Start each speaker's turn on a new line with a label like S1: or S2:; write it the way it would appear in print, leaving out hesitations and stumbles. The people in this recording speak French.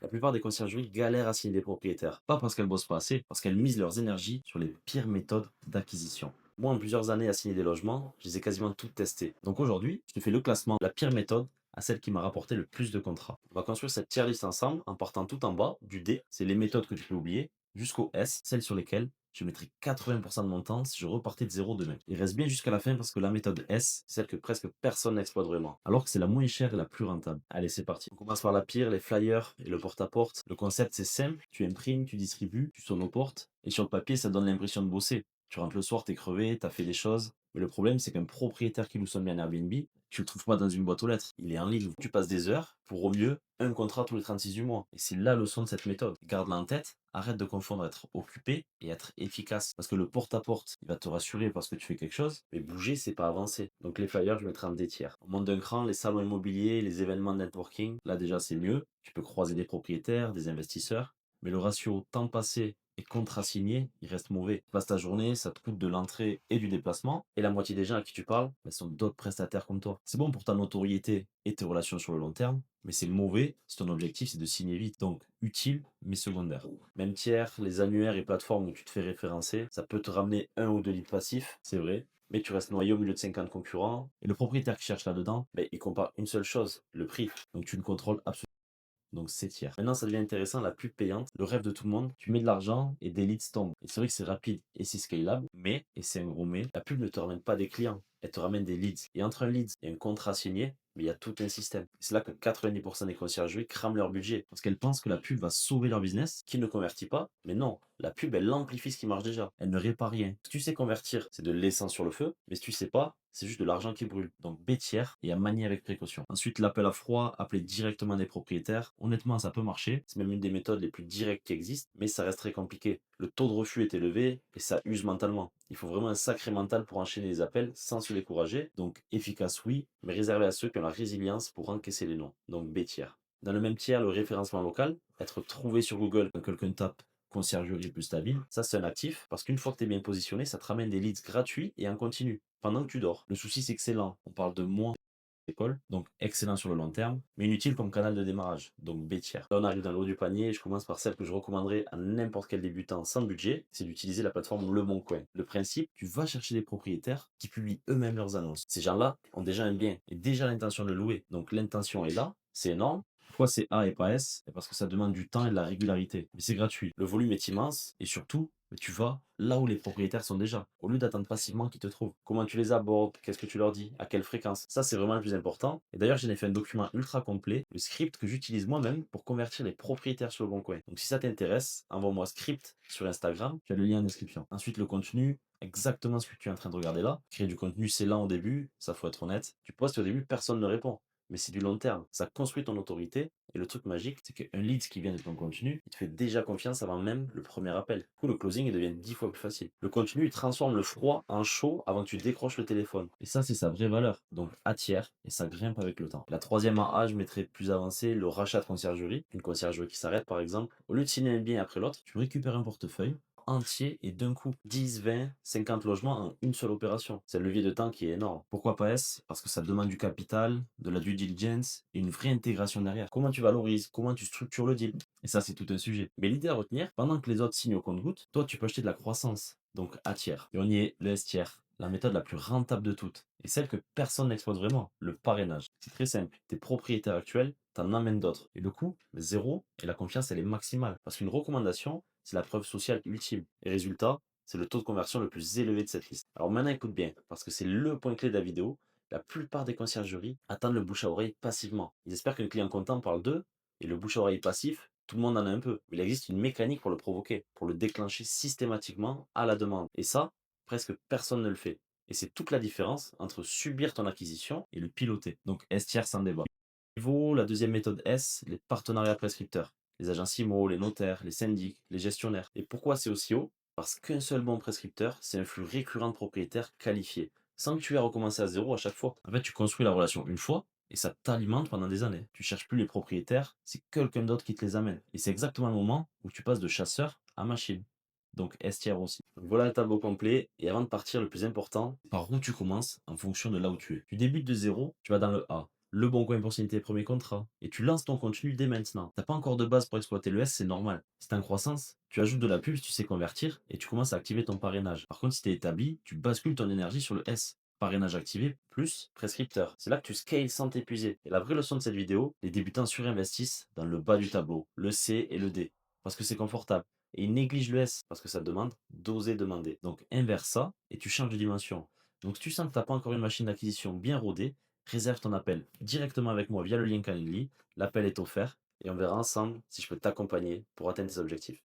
S1: La plupart des conciergeries galèrent à signer des propriétaires. Pas parce qu'elles bossent pas assez, parce qu'elles misent leurs énergies sur les pires méthodes d'acquisition. Moi, en plusieurs années à signer des logements, je les ai quasiment toutes testées. Donc aujourd'hui, je te fais le classement de la pire méthode à celle qui m'a rapporté le plus de contrats. On va construire cette tier list ensemble en partant tout en bas du D, c'est les méthodes que tu peux oublier, jusqu'au S, celles sur lesquelles je mettrais 80% de mon temps si je repartais de zéro demain. Il reste bien jusqu'à la fin parce que la méthode S, c'est celle que presque personne n'exploite vraiment, alors que c'est la moins chère et la plus rentable. Allez, c'est parti. On commence par la pire, les flyers et le porte-à-porte. Le concept, c'est simple, tu imprimes, tu distribues, tu sonnes aux portes, et sur le papier, ça donne l'impression de bosser. Tu rentres le soir, t'es crevé, t'as fait des choses, mais le problème, c'est qu'un propriétaire qui loue son bien Airbnb, tu le trouves pas dans une boîte aux lettres. Il est en ligne. Tu passes des heures pour au mieux un contrat tous les 36 du mois. Et c'est la leçon de cette méthode. Garde-la en tête. Arrête de confondre être occupé et être efficace. Parce que le porte-à-porte, il va te rassurer parce que tu fais quelque chose, mais bouger, c'est pas avancer. Donc les flyers, je mettrai en des tiers. On monte d'un cran, les salons immobiliers, les événements de networking. Là déjà, c'est mieux. Tu peux croiser des propriétaires, des investisseurs. Mais le ratio temps passé et contrat signé, il reste mauvais. Tu passes ta journée, ça te coûte de l'entrée et du déplacement, et la moitié des gens à qui tu parles, sont d'autres prestataires comme toi. C'est bon pour ta notoriété et tes relations sur le long terme, mais c'est mauvais si ton objectif c'est de signer vite. Donc utile, mais secondaire. Même tiers, les annuaires et plateformes où tu te fais référencer, ça peut te ramener un ou deux leads passifs, c'est vrai, mais tu restes noyé au milieu de 50 concurrents. Et le propriétaire qui cherche là-dedans, il compare une seule chose, le prix. Donc tu ne contrôles absolument. Donc c'est tiers. Maintenant, ça devient intéressant, la pub payante, le rêve de tout le monde. Tu mets de l'argent et des leads tombent. Et c'est vrai que c'est rapide et c'est scalable, mais, et c'est un gros mais, la pub ne te ramène pas des clients, elle te ramène des leads. Et entre un lead et un contrat signé, mais il y a tout un système. C'est là que 90% des conciergeries crament leur budget parce qu'elles pensent que la pub va sauver leur business, qui ne convertit pas. Mais non, la pub, elle amplifie ce qui marche déjà. Elle ne répare rien. Si tu sais convertir, c'est de l'essence sur le feu, mais si tu sais pas, c'est juste de l'argent qui brûle. Donc bêtière et à manier avec précaution. Ensuite, l'appel à froid, appeler directement des propriétaires. Honnêtement, ça peut marcher. C'est même une des méthodes les plus directes qui existent, mais ça reste très compliqué. Le taux de refus est élevé et ça use mentalement. Il faut vraiment un sacré mental pour enchaîner les appels sans se décourager. Donc efficace, oui, mais réservé à ceux qui ont la résilience pour encaisser les noms. Donc bêtière. Dans le même tiers, le référencement local, être trouvé sur Google quand quelqu'un tape conciergerie plus ta ville, ça c'est un actif parce qu'une fois que tu es bien positionné, ça te ramène des leads gratuits et en continu pendant que tu dors. Le souci c'est que c'est lent. On parle de moins d'école, donc excellent sur le long terme, mais inutile comme canal de démarrage, donc bêtière. Là on arrive dans le haut du panier, je commence par celle que je recommanderais à n'importe quel débutant sans budget, c'est d'utiliser la plateforme Le Bon Coin. Le principe, tu vas chercher des propriétaires qui publient eux-mêmes leurs annonces. Ces gens-là ont déjà un bien et déjà l'intention de le louer, donc l'intention est là, c'est énorme. Pourquoi c'est A et pas S? Parce que ça demande du temps et de la régularité. Mais c'est gratuit. Le volume est immense et surtout, mais tu vas là où les propriétaires sont déjà, au lieu d'attendre passivement qu'ils te trouvent. Comment tu les abordes, qu'est-ce que tu leur dis, à quelle fréquence. Ça, c'est vraiment le plus important. Et d'ailleurs, j'en ai fait un document ultra complet, le script que j'utilise moi-même pour convertir les propriétaires sur le bon coin. Donc si ça t'intéresse, envoie-moi script sur Instagram, tu as le lien en description. Ensuite, le contenu, exactement ce que tu es en train de regarder là. Créer du contenu, c'est lent au début, ça faut être honnête. Tu postes au début, personne ne répond. Mais c'est du long terme. Ça construit ton autorité. Et le truc magique, c'est qu'un lead qui vient de ton contenu, il te fait déjà confiance avant même le premier appel. Du coup, le closing, il devient 10 fois plus facile. Le contenu, il transforme le froid en chaud avant que tu décroches le téléphone. Et ça, c'est sa vraie valeur. Donc, attire et ça grimpe avec le temps. La troisième A, je mettrais plus avancé le rachat de conciergerie. Une conciergerie qui s'arrête, par exemple. Au lieu de signer un bien après l'autre, tu récupères un portefeuille entier et d'un coup 10, 20, 50 logements en une seule opération. C'est un levier de temps qui est énorme. Pourquoi pas S? Parce que ça demande du capital, de la due diligence et une vraie intégration derrière. Comment tu valorises? Comment tu structures le deal? Et ça, c'est tout un sujet. Mais l'idée à retenir, pendant que les autres signent au compte-gouttes, toi, tu peux acheter de la croissance. Donc, A tiers. Et on y est, le S tiers. La méthode la plus rentable de toutes. Et celle que personne n'exploite vraiment. Le parrainage. C'est très simple. Tes propriétaires actuels, t'en amènes d'autres. Et le coût, zéro. Et la confiance, elle est maximale. Parce qu'une recommandation, c'est la preuve sociale ultime. Et résultat, c'est le taux de conversion le plus élevé de cette liste. Alors maintenant, écoute bien, parce que c'est le point clé de la vidéo. La plupart des conciergeries attendent le bouche à oreille passivement. Ils espèrent qu'un client content parle d'eux, et le bouche à oreille passif, tout le monde en a un peu. Mais il existe une mécanique pour le provoquer, pour le déclencher systématiquement à la demande. Et ça, presque personne ne le fait. Et c'est toute la différence entre subir ton acquisition et le piloter. Donc S tiers sans débat. Niveau, la deuxième méthode S, les partenariats prescripteurs. Les agences IMO, les notaires, les syndics, les gestionnaires. Et pourquoi c'est aussi haut? Parce qu'un seul bon prescripteur, c'est un flux récurrent de propriétaires qualifiés, sans que tu aies à recommencer à zéro à chaque fois. En fait, tu construis la relation une fois, et ça t'alimente pendant des années. Tu cherches plus les propriétaires, c'est quelqu'un d'autre qui te les amène. Et c'est exactement le moment où tu passes de chasseur à machine. Donc S tiers aussi. Donc voilà le tableau complet. Et avant de partir, le plus important, par où tu commences en fonction de là où tu es. Tu débutes de zéro, tu vas dans le A. le bon coin pour signer tes premiers contrats, et tu lances ton contenu dès maintenant. T'as pas encore de base pour exploiter le S, c'est normal. Si t'es en croissance, tu ajoutes de la pub si tu sais convertir, et tu commences à activer ton parrainage. Par contre, si t'es établi, tu bascules ton énergie sur le S. Parrainage activé plus prescripteur. C'est là que tu scales sans t'épuiser. Et la vraie leçon de cette vidéo, les débutants surinvestissent dans le bas du tableau, le C et le D, parce que c'est confortable. Et ils négligent le S parce que ça demande d'oser demander. Donc inverse ça et tu changes de dimension. Donc si tu sens que tu n'as pas encore une machine d'acquisition bien rodée, réserve ton appel directement avec moi via le lien Calendly. L'appel est offert et on verra ensemble si je peux t'accompagner pour atteindre tes objectifs.